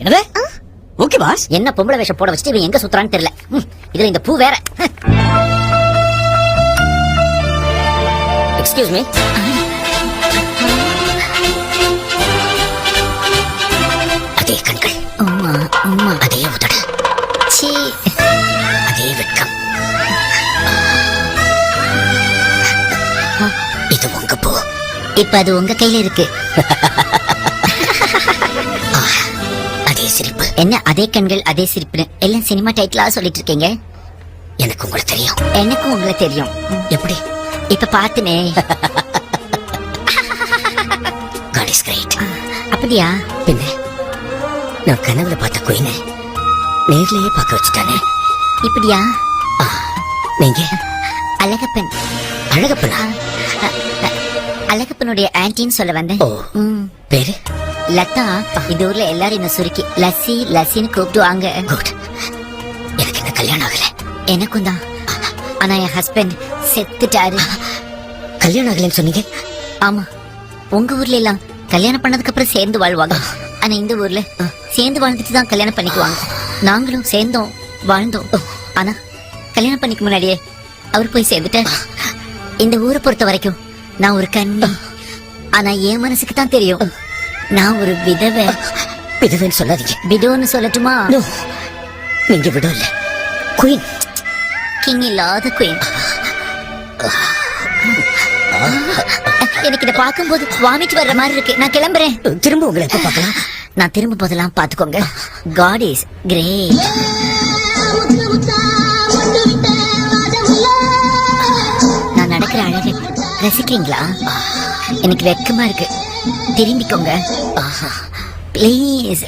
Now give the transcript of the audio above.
என்னது? Okay boss. என்ன பொம்பளை வேஷம் போட வச்சுட்டு இவன் எங்க சுத்துறான்னு தெரியல. இதுல இந்த பூ வேற. Excuse me. அதே கண்கள், அதே உதடு, அதே வெட்கம். இது உங்க பூ. இப்ப அது உங்க கையில இருக்கு. அதே சிரிப்பு. என்ன அதே கண்கள் அதே சிரிப்பு? எல்லாம் சினிமா டைட்டிலா சொல்லிட்டு இருக்கீங்க. எனக்கு உங்களை தெரியும். எனக்கும் உங்களை தெரியும். எப்படி? இப்ப பாத்துனே. God is great. அப்படியா? பின்ன நான் கனவுல பார்த்த குயினை நேர்லயே பார்க்க வச்சுட்டானே. இப்படியா? நீங்க அழகப்பன். அழகப்பனா? அழகப்பனுடைய ஆன்டின்னு சொல்ல வந்தேன். பேரு லதா. இந்த ஊர்ல எல்லாரும் என்ன சுருக்கி லஸ்ஸி லஸ்ஸின்னு கூப்பிடுவாங்க. எனக்கு என்ன கல்யாணம் ஆகல. எனக்கும் தான். ஆனா என் ஹஸ்பண்ட் செத்துட்டாரு. கல்யாணம் ஆகலன்னு சொன்னீங்க? ஆமா. உங்க ஊர்ல எல்லாம் கல்யாணம் பண்ணதுக்கு அப்புறம் சேர்ந்து வாழ்வாங்க. ஆனா இந்த ஊர்ல சேர்ந்து வாழ்ந்துட்டு தான் கல்யாணம் பண்ணிக்குவாங்க. நாங்களும் சேர்ந்தோம் வாழ்ந்தோம். ஆனா கல்யாணம் பண்ணிக்க முன்னாடியே அவர் போய் சேர்ந்துட்டார். இந்த ஊரை பொறுத்த வரைக்கும் நான் ஒரு கண்ணி. ஆனா என் மனசுக்கு தான் தெரியும் நான் ஒரு விதவை. விதவைன்னு சொல்லாதீங்க. விடோன்னு சொல்லட்டுமா? நீங்க விடோ இல்ல, குயின். கிங் இல்லாத குயின். எனக்கு இதை பார்க்கும்போது வாமிட் வர்ற மாதிரி இருக்கு. நான் கிளம்புறேன். திரும்ப உங்களை எப்ப பார்க்கலாம்? நான் திரும்ப போதெல்லாம் பாத்துக்கோங்க. God is great. நான் நடக்கிற அழகை ரசிக்கிறீங்களா? எனக்கு வெக்கமா இருக்கு. திரும்பிக்கோங்க ப்ளீஸ்.